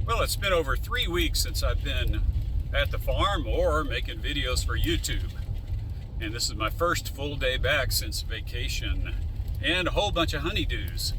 Well, it's been over 3 weeks since I've been at the farm or making videos for YouTube. And this is my first full day back since vacation and a whole bunch of honeydews.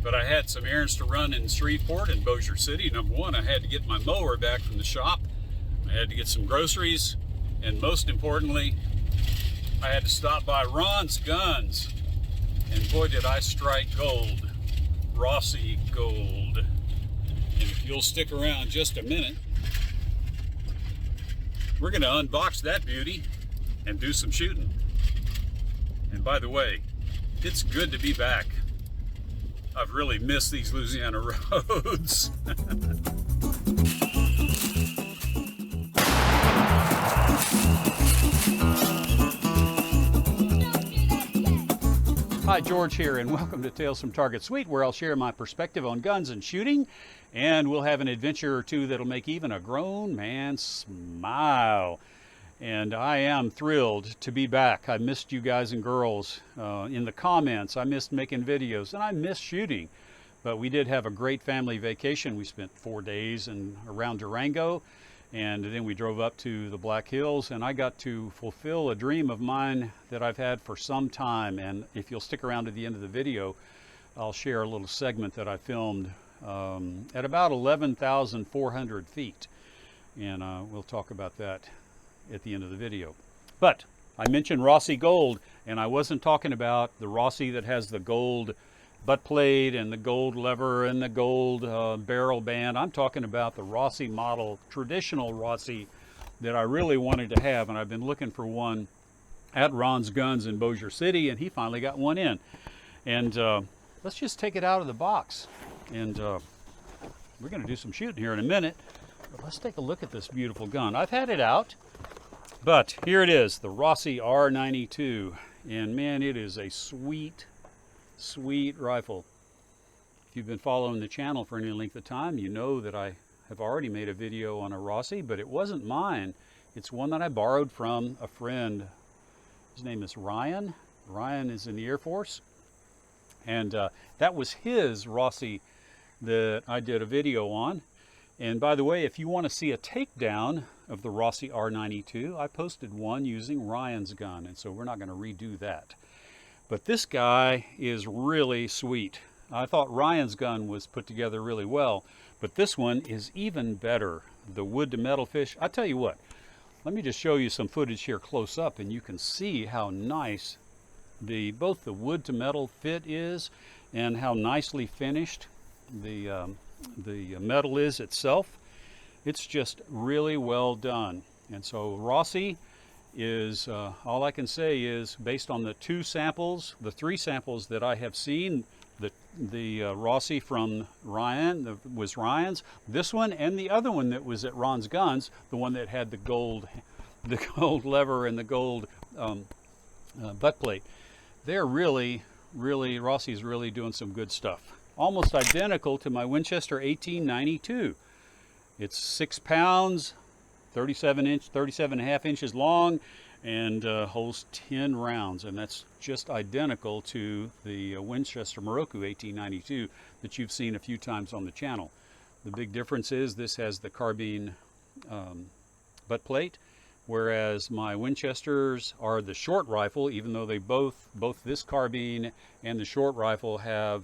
But I had some errands to run in Shreveport and Bossier City. Number one, I had to get my mower back from the shop. I had to get some groceries. And most importantly, I had to stop by Ron's Guns. And boy, did I strike gold. Rossi gold. And if you'll stick around just a minute, we're going to unbox that beauty and do some shooting. And by the way, it's good to be back. I've really missed these Louisiana roads. Hi, George here, and welcome to Tales from Target Suite, where I'll share my perspective on guns and shooting, and we'll have an adventure or two that'll make even a grown man smile. And I am thrilled to be back. I missed you guys and girls in the comments. I missed making videos, and I missed shooting. But we did have a great family vacation. We spent 4 days around Durango, and then we drove up to the Black Hills, and I got to fulfill a dream of mine that I've had for some time. And if you'll stick around to the end of the video, I'll share a little segment that I filmed at about 11,400 feet. And we'll talk about that at the end of the video. But I mentioned Rossi gold, and I wasn't talking about the Rossi that has the gold butt plate and the gold lever and the gold barrel band. I'm talking about the Rossi model, traditional Rossi, that I really wanted to have, and I've been looking for one at Ron's Guns in Bossier City, and he finally got one in. And let's just take it out of the box, and we're going to do some shooting here in a minute. But let's take a look at this beautiful gun. I've had it out, but here it is, the Rossi R92, and man, it is a sweet rifle. If you've been following the channel for any length of time, you know that I have already made a video on a Rossi, but it wasn't mine. It's one that I borrowed from a friend. His name is Ryan. Ryan is in the Air Force, and that was his Rossi that I did a video on. And by the way, if you want to see a takedown of the Rossi R92, I posted one using Ryan's gun, and so we're not going to redo that. But this guy is really sweet. I thought Ryan's gun was put together really well, but this one is even better. The wood to metal fish. I tell you what, let me just show you some footage here close up, and you can see how nice both the wood to metal fit is and how nicely finished the metal is itself. It's just really well done. And so Rossi is, all I can say is, based on the three samples that I have seen, the Rossi from Ryan was Ryan's, this one and the other one that was at Ron's Guns, the one that had the gold lever and the gold butt plate. They're really, Rossi's really doing some good stuff. Almost identical to my Winchester 1892. It's 6 pounds, 37 and a half inches long, and holds 10 rounds, and that's just identical to the Winchester Moroku 1892 that you've seen a few times on the channel. The big difference is this has the carbine butt plate, whereas my Winchesters are the short rifle, even though they both this carbine and the short rifle have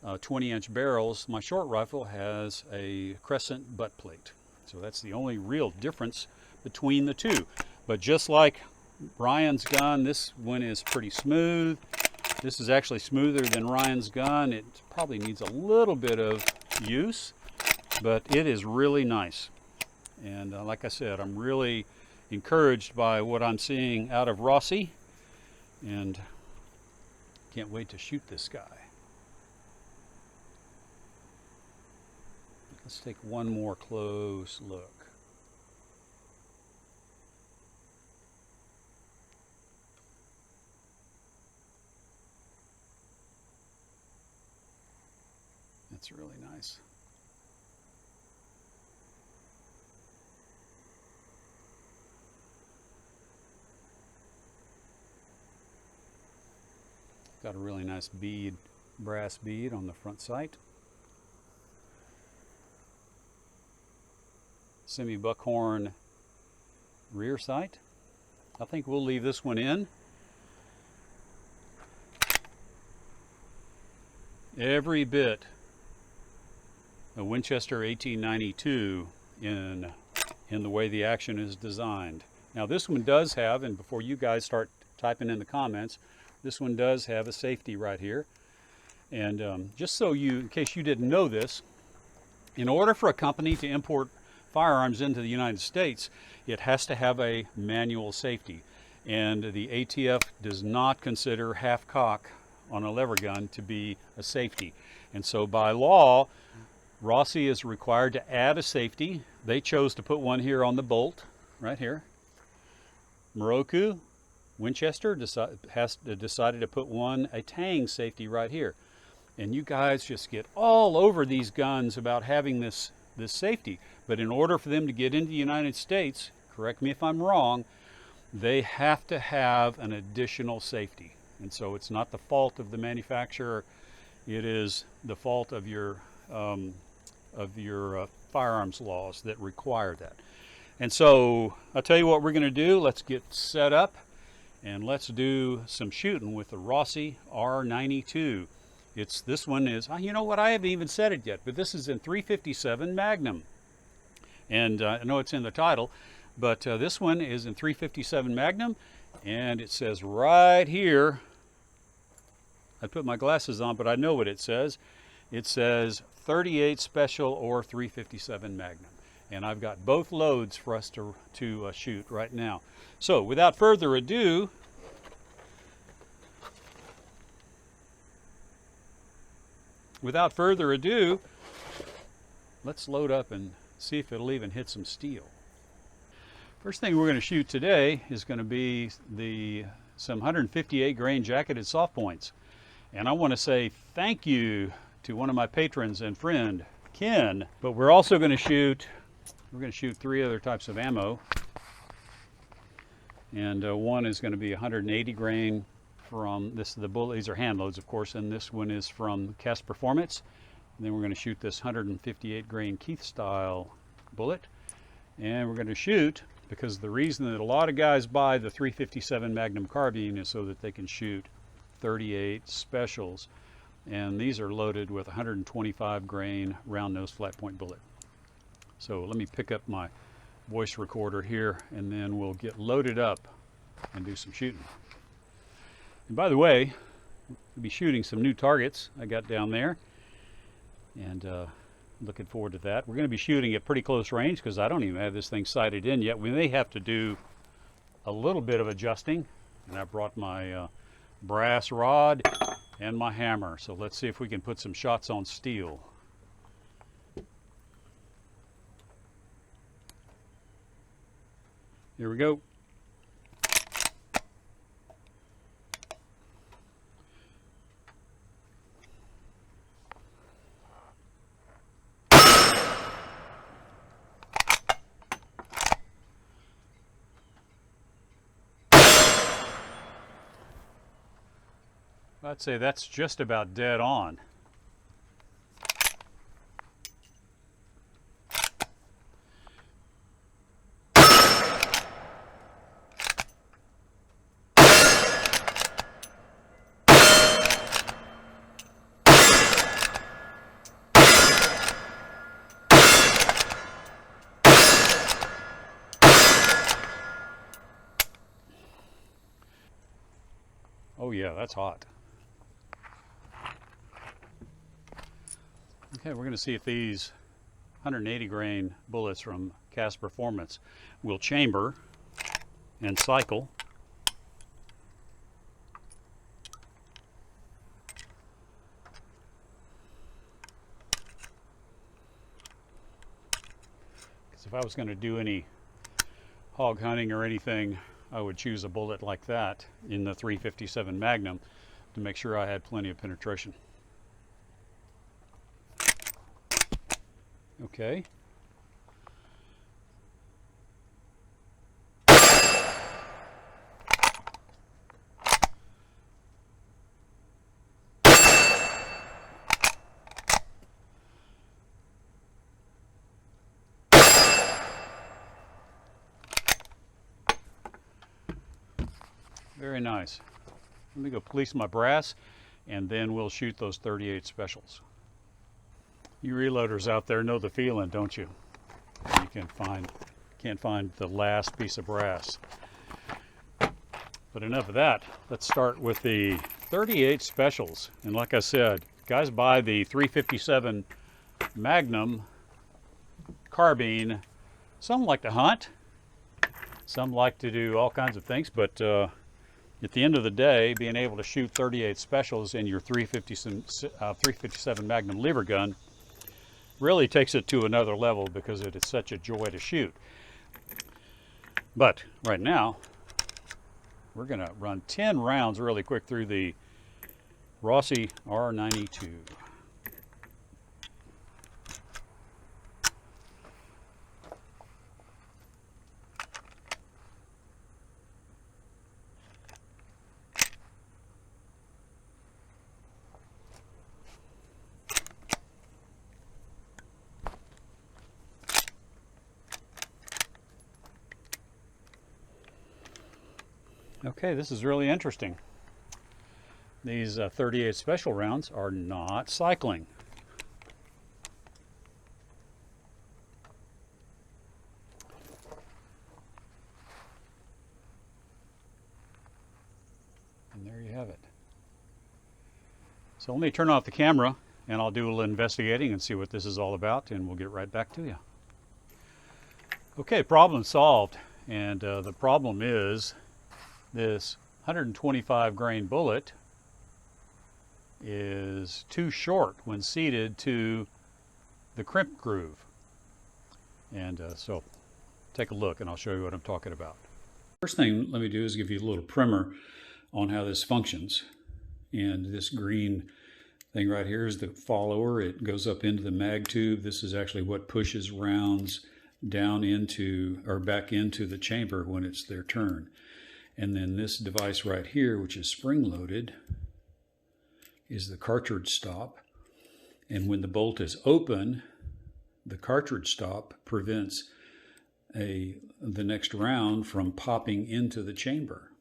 20-inch barrels. My short rifle has a crescent butt plate. So that's the only real difference between the two. But just like Ryan's gun, this one is pretty smooth. This is actually smoother than Ryan's gun. It probably needs a little bit of use, but it is really nice. And like I said, I'm really encouraged by what I'm seeing out of Rossi, and can't wait to shoot this guy. Let's take one more close look. That's really nice. Got a really nice bead, brass bead on the front sight. semi-buckhorn rear sight. I think we'll leave this one in. Every bit a Winchester 1892 in the way the action is designed. Now this one does have, and before you guys start typing in the comments, this one does have a safety right here. And just so you, in case you didn't know this, in order for a company to import firearms into the United States, it has to have a manual safety. And the ATF does not consider half cock on a lever gun to be a safety. And so by law, Rossi is required to add a safety. They chose to put one here on the bolt, right here. Moroku, Winchester decided to put one, a Tang safety right here. And you guys just get all over these guns about having this safety. But in order for them to get into the United States, correct me if I'm wrong, they have to have an additional safety. And so it's not the fault of the manufacturer, it is the fault of your firearms laws that require that. And so I'll tell you what we're going to do. Let's get set up and let's do some shooting with the Rossi R92. This one is, you know what, I haven't even said it yet, but this is in 357 Magnum. And I know it's in the title, but this one is in 357 Magnum, and it says right here, I put my glasses on, but I know what it says. It says 38 Special or 357 Magnum. And I've got both loads for us to shoot right now. So without further ado, let's load up and see if it'll even hit some steel. First thing we're going to shoot today is going to be some 158 grain jacketed soft points. And I want to say thank you to one of my patrons and friend, Ken. But we're also going to shoot, 3 other types of ammo. And one is going to be 180 grain from the bullet. These are hand loads, of course, and this one is from Cast Performance. And then we're going to shoot this 158 grain Keith style bullet. And we're going to shoot, because the reason that a lot of guys buy the 357 Magnum carbine is so that they can shoot 38 specials, and these are loaded with 125 grain round nose flat point bullet. So let me pick up my voice recorder here, and then we'll get loaded up and do some shooting. And by the way, we'll be shooting some new targets I got down there, and looking forward to that. We're going to be shooting at pretty close range because I don't even have this thing sighted in yet. We may have to do a little bit of adjusting, and I brought my brass rod and my hammer. So let's see if we can put some shots on steel. Here we go. I'd say that's just about dead on. Oh yeah, that's hot. Okay, we're going to see if these 180 grain bullets from Cast Performance will chamber and cycle. Because if I was going to do any hog hunting or anything, I would choose a bullet like that in the 357 Magnum to make sure I had plenty of penetration. Okay. Very nice. Let me go police my brass, and then we'll shoot those 38 specials. You reloaders out there know the feeling, don't you? You can't find the last piece of brass. But enough of that. Let's start with the 38 specials. And like I said, guys buy the 357 Magnum carbine. Some like to hunt. Some like to do all kinds of things, but at the end of the day, being able to shoot 38 specials in your 357 Magnum lever gun really takes it to another level because it is such a joy to shoot. But right now, we're going to run 10 rounds really quick through the Rossi R92. Okay, this is really interesting. These 38 special rounds are not cycling. And there you have it. So let me turn off the camera and I'll do a little investigating and see what this is all about, and we'll get right back to you. Okay, problem solved. And the problem is this 125 grain bullet is too short when seated to the crimp groove. And so take a look and I'll show you what I'm talking about. First thing let me do is give you a little primer on how this functions. And this green thing right here is the follower. It goes up into the mag tube. This is actually what pushes rounds down into or back into the chamber when it's their turn. And then this device right here, which is spring-loaded, is the cartridge stop. And when the bolt is open, the cartridge stop prevents the next round from popping into the chamber.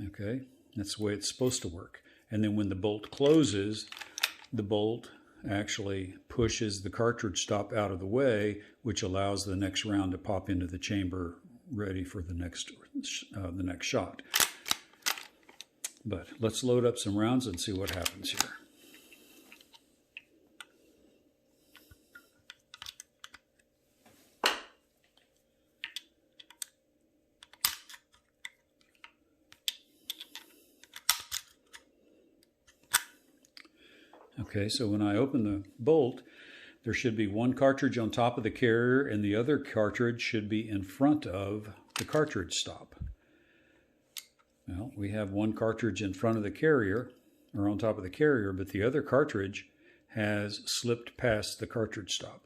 Okay, that's the way it's supposed to work. And then when the bolt closes, the bolt actually pushes the cartridge stop out of the way, which allows the next round to pop into the chamber ready for the next shot. But let's load up some rounds and see what happens here. Okay, so when I open the bolt, there should be one cartridge on top of the carrier and the other cartridge should be in front of the cartridge stop. Well, we have one cartridge in front of the carrier, or on top of the carrier, but the other cartridge has slipped past the cartridge stop.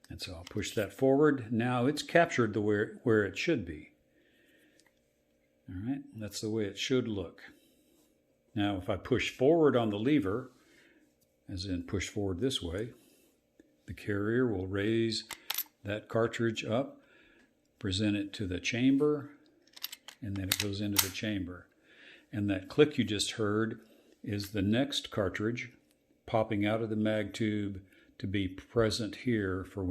And so I'll push that forward. Now it's captured where it should be. All right, that's the way it should look. Now if I push forward on the lever, as in push forward this way, the carrier will raise that cartridge up, present it to the chamber, and then it goes into the chamber. And that click you just heard is the next cartridge popping out of the mag tube to be present here for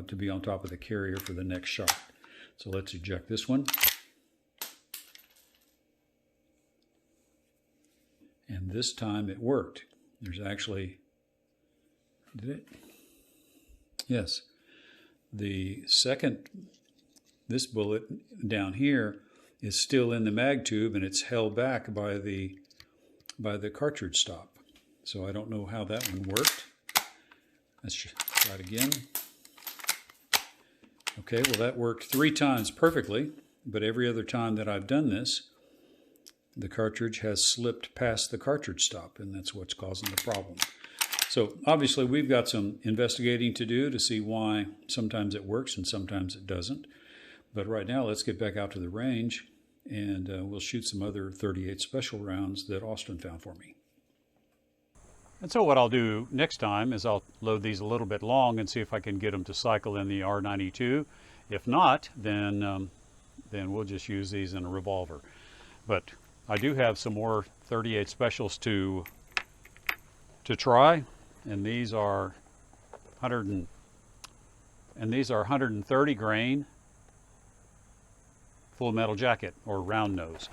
to be on top of the carrier for the next shot. So let's eject this one. And this time it worked. There's actually, did it? Yes. The second, this bullet down here is still in the mag tube and it's held back by the cartridge stop. So I don't know how that one worked. Let's try it again. Okay, well that worked 3 times perfectly, but every other time that I've done this, the cartridge has slipped past the cartridge stop, and that's what's causing the problem. So obviously we've got some investigating to do to see why sometimes it works and sometimes it doesn't. But right now let's get back out to the range and we'll shoot some other 38 special rounds that Austin found for me. And so what I'll do next time is I'll load these a little bit long and see if I can get them to cycle in the R92. If not, then we'll just use these in a revolver. But I do have some more 38 specials to try, and these are 130 grain full metal jacket or round nose.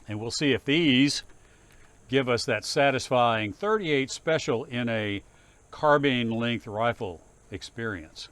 And we'll see if these give us that satisfying 38 special in a carbine length rifle experience.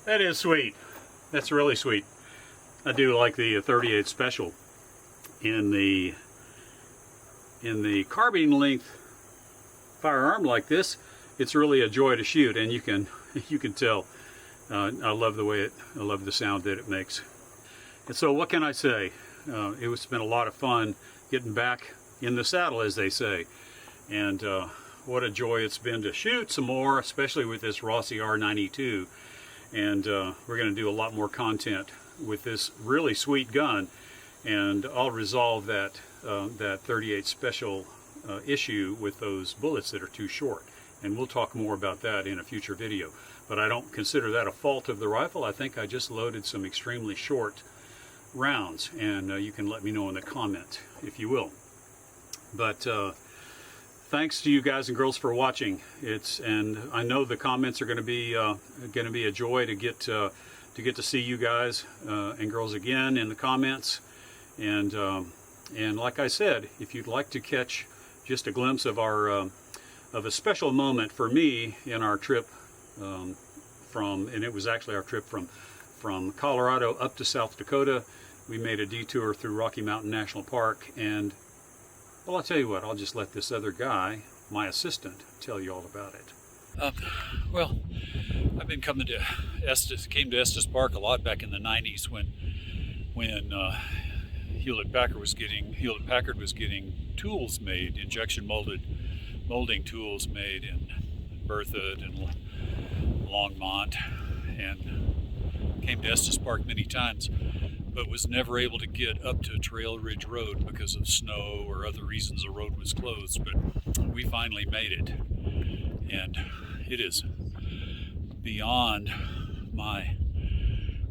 That is sweet. That's really sweet. I do like the 38 special. In the carbine length firearm like this, it's really a joy to shoot, and you can tell. I love the sound that it makes. And so what can I say? It's been a lot of fun getting back in the saddle, as they say, and what a joy it's been to shoot some more, especially with this Rossi R92. And we're going to do a lot more content with this really sweet gun, and I'll resolve that 38 special issue with those bullets that are too short, and we'll talk more about that in a future video. But I don't consider that a fault of the rifle. I think I just loaded some extremely short rounds, and you can let me know in the comment if you will. But thanks to you guys and girls for watching. And I know the comments are going to be a joy to get to see you guys and girls again in the comments. And like I said, if you'd like to catch just a glimpse of our of a special moment for me in our trip and it was actually our trip from Colorado up to South Dakota. We made a detour through Rocky Mountain National Park, and well, I'll tell you what, I'll just let this other guy, my assistant, tell you all about it. Well, I've been coming to Estes, came to Estes Park a lot back in the 90s when Hewlett Packard was getting tools made, injection molding tools made in Berthoud and Longmont, and came to Estes Park many times, but was never able to get up to Trail Ridge Road because of snow or other reasons the road was closed. But we finally made it, and it is beyond my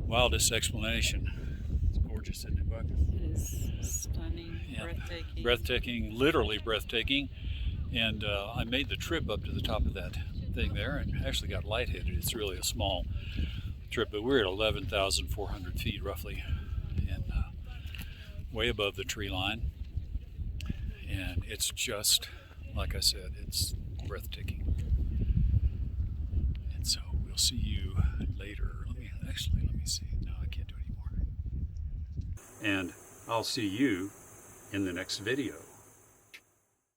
wildest explanation. It's gorgeous, isn't it, Buck? It is stunning, yeah. Breathtaking. Breathtaking, literally breathtaking. And I made the trip up to the top of that thing there and actually got lightheaded. It's really a small trip, but we're at 11,400 feet roughly, and way above the tree line. And it's just, like I said, it's breathtaking. And so we'll see you later. Let me see. No, I can't do it anymore. And I'll see you in the next video.